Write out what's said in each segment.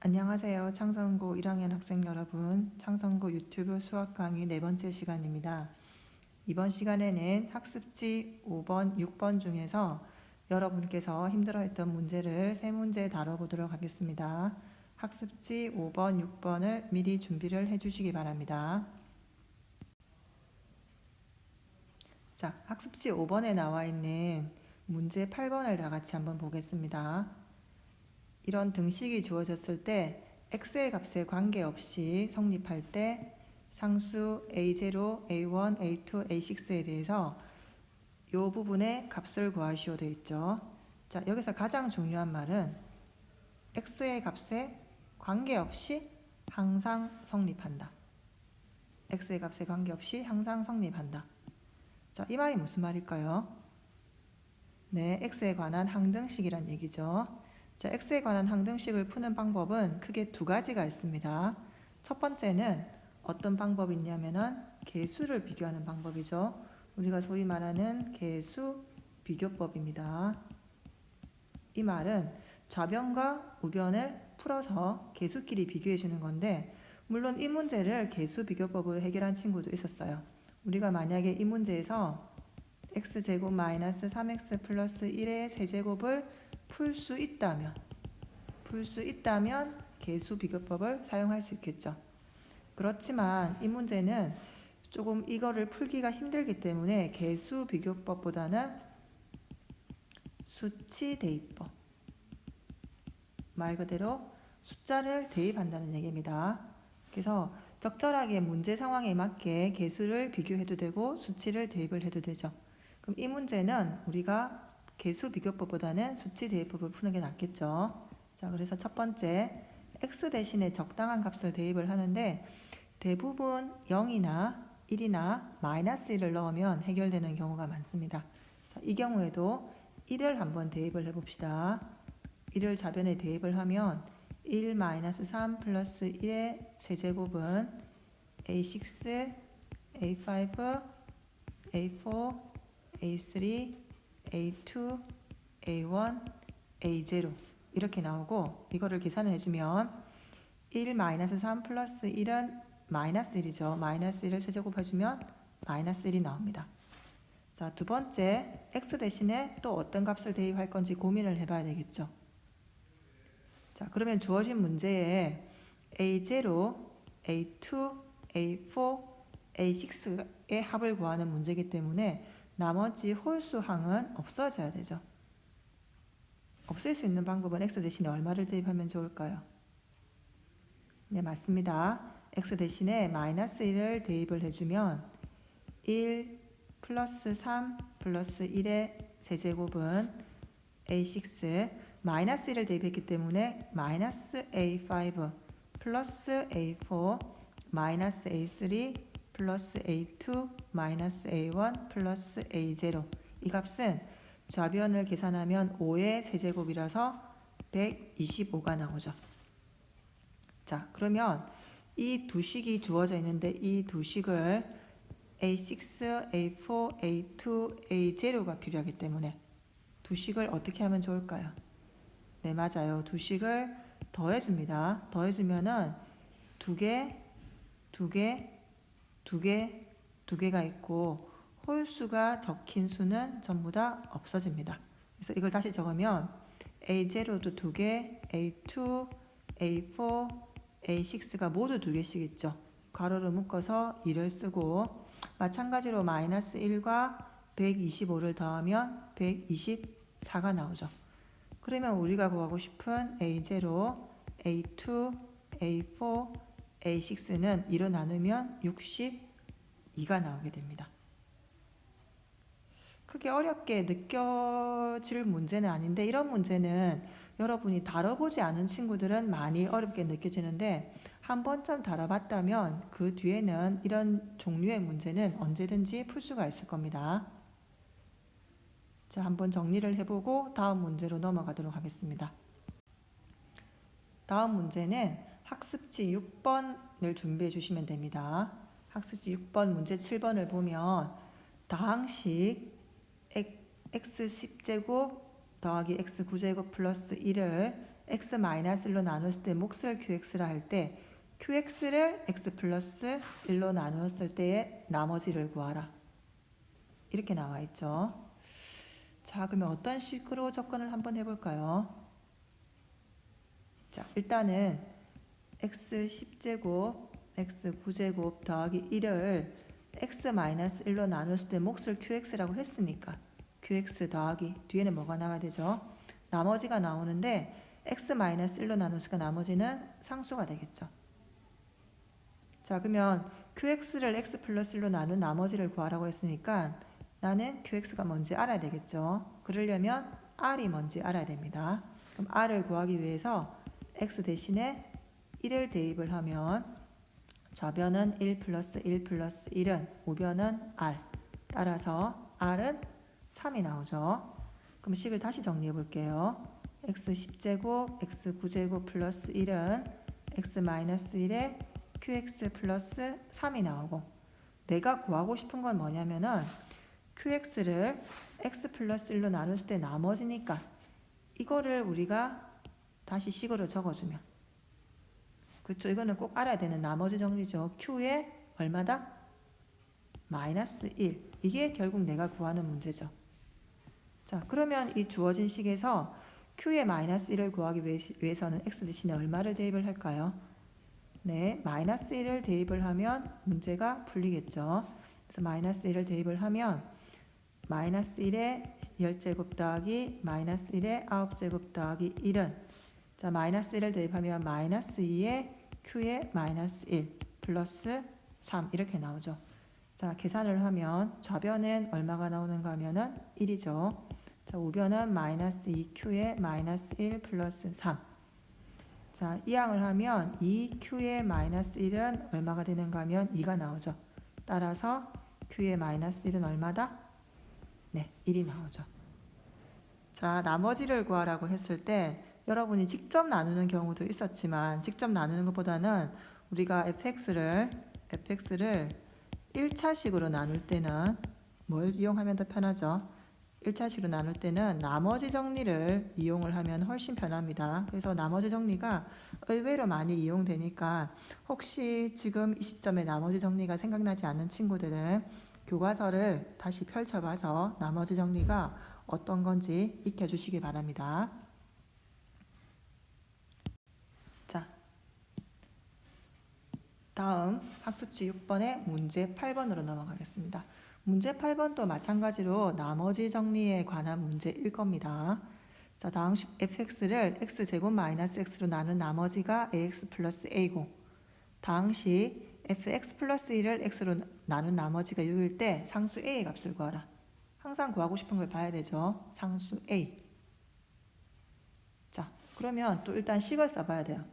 안녕하세요. 창성고 1학년 학생 여러분. 창성고 유튜브 수학 강의 네 번째 시간입니다. 이번 시간에는 학습지 5번, 6번 중에서 여러분께서 힘들어했던 문제를 세 문제 다뤄보도록 하겠습니다. 학습지 5번, 6번을 미리 준비를 해주시기 바랍니다. 자, 학습지 5번에 나와 있는 문제 8번을 다 같이 한번 보겠습니다. 이런 등식이 주어졌을 때 x의 값에 관계없이 성립할 때 상수 a0, a1, a2, a6에 대해서 이 부분의 값을 구하시오 되어 있죠. 자, 여기서 가장 중요한 말은 x의 값에 관계없이 항상 성립한다. x의 값에 관계없이 항상 성립한다. 자, 이 말이 무슨 말일까요? 네, x에 관한 항등식이란 얘기죠. 자, x에 관한 항등식을 푸는 방법은 크게 두 가지가 있습니다. 첫 번째는 어떤 방법이 있냐면은 계수를 비교하는 방법이죠. 우리가 소위 말하는 계수 비교법입니다. 이 말은 좌변과 우변을 풀어서 계수끼리 비교해 주는 건데, 물론 이 문제를 계수 비교법으로 해결한 친구도 있었어요. 우리가 만약에 이 문제에서 x제곱 마이너스 3x 플러스 1의 세제곱을 풀 수 있다면 계수 비교법을 사용할 수 있겠죠. 그렇지만 이 문제는 조금 이거를 풀기가 힘들기 때문에 계수 비교법보다는 수치 대입법, 말 그대로 숫자를 대입한다는 얘기입니다. 그래서 적절하게 문제 상황에 맞게 계수를 비교해도 되고 수치를 대입을 해도 되죠. 그럼 이 문제는 우리가 계수 비교법보다는 수치 대입법을 푸는 게 낫겠죠. 자, 그래서 첫 번째 x 대신에 적당한 값을 대입을 하는데 대부분 0이나 1이나 마이너스 1을 넣으면 해결되는 경우가 많습니다. 자, 이 경우에도 1을 한번 대입을 해봅시다. 1을 좌변에 대입을 하면 1 마이너스 3 플러스 1의 세제곱은 a6, a5, a4, a3, a2, a1, a0 이렇게 나오고, 이거를 계산을 해주면 1 마이너스 3 플러스 1은 마이너스 1이죠. 마이너스 1을 세제곱해주면 마이너스 1이 나옵니다. 자, 두 번째 x 대신에 또 어떤 값을 대입할 건지 고민을 해봐야 되겠죠. 자, 그러면 주어진 문제에 a0, a2, a4, a6의 합을 구하는 문제이기 때문에 나머지 홀수항은 없어져야 되죠. 없앨 수 있는 방법은 x 대신에 얼마를 대입하면 좋을까요? 네, 맞습니다. x 대신에 마이너스 1을 대입을 해주면 1 플러스 3 플러스 1의 세제곱은 a6, 마이너스 1을 대입했기 때문에 마이너스 a5 플러스 a4 마이너스 a3 플러스 a2 마이너스 a1 플러스 a0, 이 값은 좌변을 계산하면 5의 세제곱이라서 125가 나오죠. 자, 그러면 이 두 식이 주어져 있는데 이 두 식을 a6, a4, a2, a0가 필요하기 때문에 두 식을 어떻게 하면 좋을까요? 네, 맞아요. 두 식을 더해줍니다. 더해주면은 두 개가 있고 홀수가 적힌 수는 전부 다 없어집니다. 그래서 이걸 다시 적으면 a0도 2개, a2, a4, a6가 모두 2개씩 있죠. 괄호를 묶어서 2를 쓰고, 마찬가지로 마이너스 1과 125를 더하면 124가 나오죠. 그러면 우리가 구하고 싶은 a0, a2, a4, a6는 2로 나누면 62가 나오게 됩니다. 크게 어렵게 느껴질 문제는 아닌데, 이런 문제는 여러분이 다뤄보지 않은 친구들은 많이 어렵게 느껴지는데, 한 번쯤 다뤄봤다면 그 뒤에는 이런 종류의 문제는 언제든지 풀 수가 있을 겁니다. 자, 한번 정리를 해보고 다음 문제로 넘어가도록 하겠습니다. 다음 문제는 학습지 6번을 준비해 주시면 됩니다. 학습지 6번 문제 7번을 보면 다항식 x10제곱 더하기 x9제곱 플러스 1을 x-1로 나눴을 때 몫을 qx라 할 때 qx를 x 플러스 1로 나누었을 때의 나머지를 구하라. 이렇게 나와 있죠. 자, 그러면 어떤 식으로 접근을 한번 해볼까요? 자, 일단은 x 10제곱, x 9제곱 더하기 1을 x-1로 나눴을 때 몫을 qx라고 했으니까 qx 더하기 뒤에는 뭐가 나와야 되죠? 나머지가 나오는데 x-1로 나누니까 나머지는 상수가 되겠죠. 자, 그러면 qx를 x 플러스 1로 나눈 나머지를 구하라고 했으니까 나는 qx가 뭔지 알아야 되겠죠. 그러려면 r이 뭔지 알아야 됩니다. 그럼 r을 구하기 위해서 x 대신에 1을 대입을 하면 좌변은 1 플러스 1 플러스 1은 우변은 r. 따라서 r은 3이 나오죠. 그럼 식을 다시 정리해 볼게요. x 10제곱, x 9제곱 플러스 1은 x 마이너스 1에 qx 플러스 3이 나오고, 내가 구하고 싶은 건 뭐냐면은 qx를 x 플러스 1로 나눴을 때 나머지니까 이거를 우리가 다시 식으로 적어주면, 그렇죠? 이거는 꼭 알아야 되는 나머지 정리죠. q에 얼마다? 마이너스 1. 이게 결국 내가 구하는 문제죠. 자, 그러면 이 주어진 식에서 q의 마이너스 1을 구하기 위해서는 x 대신에 얼마를 대입을 할까요? 네, 마이너스 1을 대입을 하면 문제가 풀리겠죠. 그래서 마이너스 1을 대입을 하면 마이너스 1에 10제곱 더하기 마이너스 1에 9제곱 더하기 1은, 자, 마이너스 1을 대입하면 마이너스 2에 q에 마이너스 1 플러스 3 이렇게 나오죠. 자, 계산을 하면 좌변은 얼마가 나오는가 하면은 1이죠. 자, 우변은 마이너스 2q에 마이너스 1 플러스 3. 자, 이항을 하면 2q의 마이너스 1은 얼마가 되는가 하면 2가 나오죠. 따라서 q의 마이너스 1은 얼마다? 네, 1이 나오죠. 자, 나머지를 구하라고 했을 때 여러분이 직접 나누는 경우도 있었지만, 직접 나누는 것보다는 우리가 fx를 1차식으로 나눌 때는 뭘 이용하면 더 편하죠? 1차식으로 나눌 때는 나머지 정리를 이용을 하면 훨씬 편합니다. 그래서 나머지 정리가 의외로 많이 이용되니까 혹시 지금 이 시점에 나머지 정리가 생각나지 않는 친구들은 교과서를 다시 펼쳐봐서 나머지 정리가 어떤 건지 익혀주시기 바랍니다. 자, 다음 학습지 6번의 문제 8번으로 넘어가겠습니다. 문제 8번도 마찬가지로 나머지 정리에 관한 문제일 겁니다. 자, 다음 fx를 x제곱 마이너스 x로 나눈 나머지가 ax 플러스 a고, 다음시 fx 플러스 1을 x로 나눈 나머지가 6일 때 상수 a의 값을 구하라. 항상 구하고 싶은 걸 봐야 되죠. 상수 a. 자, 그러면 또 일단 식을 써봐야 돼요.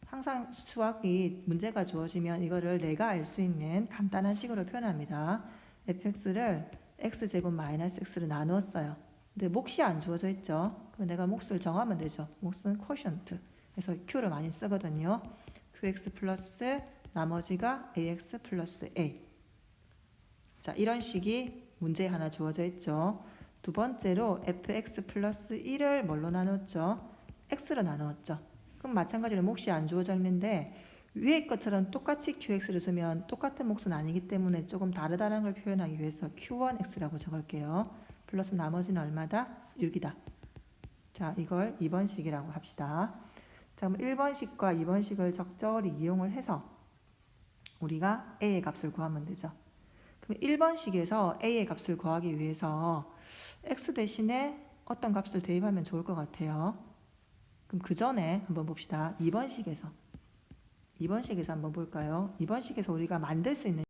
항상 수학이 문제가 주어지면 이거를 내가 알 수 있는 간단한 식으로 표현합니다. fx를 x제곱 마이너스 x로 나누었어요. 근데 몫이 안 주어져 있죠. 그럼 내가 몫을 정하면 되죠. 몫은 quotient. 그래서 q를 많이 쓰거든요. qx 플러스 나머지가 ax 플러스 a. 자, 이런 식이 문제에 하나 주어져 있죠. 두 번째로 fx 플러스 1을 뭘로 나눴죠? x로 나누었죠. 그럼 마찬가지로 몫이 안 주어져 있는데 위에 것처럼 똑같이 qx를 주면 똑같은 몫은 아니기 때문에 조금 다르다는 걸 표현하기 위해서 q1x라고 적을게요. 플러스 나머지는 얼마다? 6이다. 자, 이걸 2번식이라고 합시다. 자, 그럼 1번식과 2번식을 적절히 이용을 해서 우리가 a의 값을 구하면 되죠. 그럼 1번식에서 a의 값을 구하기 위해서 x 대신에 어떤 값을 대입하면 좋을 것 같아요. 그럼 그 전에 한번 봅시다. 2번식에서 한번 볼까요? 2번식에서 우리가 만들 수 있는,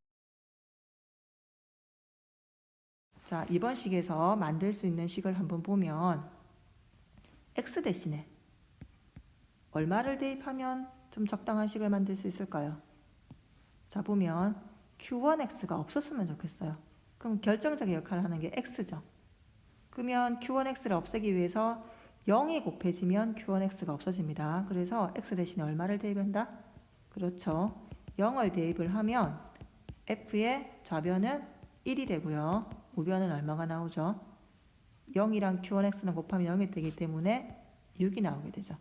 자, 2번식에서 만들 수 있는 식을 한번 보면 x 대신에 얼마를 대입하면 좀 적당한 식을 만들 수 있을까요? 자, 보면 q1x가 없었으면 좋겠어요. 그럼 결정적인 역할을 하는 게 x죠. 그러면 q1x를 없애기 위해서 0이 곱해지면 q1x가 없어집니다. 그래서 x 대신에 얼마를 대입한다? 그렇죠. 0을 대입을 하면 f의 좌변은 1이 되고요. 우변은 얼마가 나오죠? 0이랑 q1x는 곱하면 0이 되기 때문에 6이 나오게 되죠.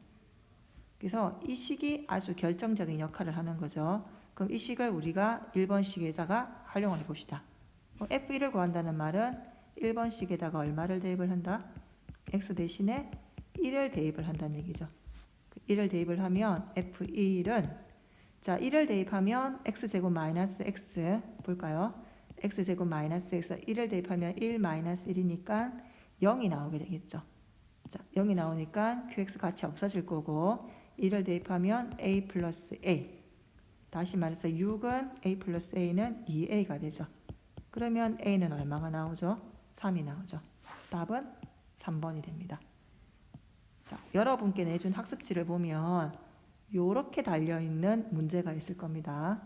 그래서 이 식이 아주 결정적인 역할을 하는 거죠. 그럼 이 식을 우리가 1번식에다가 활용을 해봅시다. F1을 구한다는 말은 1번식에다가 얼마를 대입을 한다? X 대신에 1을 대입을 한다는 얘기죠. 1을 대입을 하면 F1은 자 1을 대입하면 X제곱 마이너스 X 볼까요? X제곱 마이너스 X 1을 대입하면 1 마이너스 1이니까 0이 나오게 되겠죠. 자 0이 나오니까 QX 가치 없어질 거고 1을 대입하면 A 플러스 A 다시 말해서 6은 A 플러스 A는 2A가 되죠. 그러면 A는 얼마가 나오죠? 3이 나오죠. 답은 3번이 됩니다. 자, 여러분께 내준 학습지를 보면 이렇게 달려있는 문제가 있을 겁니다.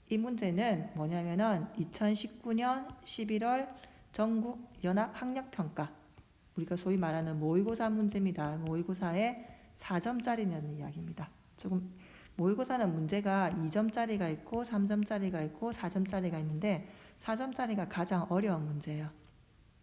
이 문제는 뭐냐면은 2019년 11월 전국 연합 학력평가 우리가 소위 말하는 모의고사 문제입니다. 모의고사에 4점짜리라는 이야기입니다. 조금 모의고사는 문제가 2점짜리가 있고 3점짜리가 있고 4점짜리가 있는데 4점짜리가 가장 어려운 문제예요.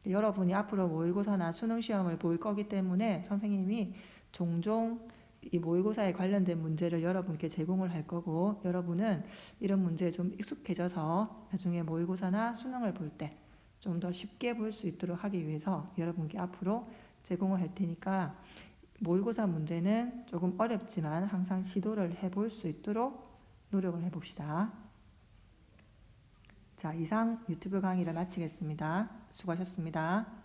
여러분이 앞으로 모의고사나 수능시험을 볼 거기 때문에 선생님이 종종 이 모의고사에 관련된 문제를 여러분께 제공을 할 거고 여러분은 이런 문제에 좀 익숙해져서 나중에 모의고사나 수능을 볼 때 좀 더 쉽게 볼 수 있도록 하기 위해서 여러분께 앞으로 제공을 할 테니까 모의고사 문제는 조금 어렵지만 항상 시도를 해볼 수 있도록 노력을 해봅시다. 자, 이상 유튜브 강의를 마치겠습니다. 수고하셨습니다.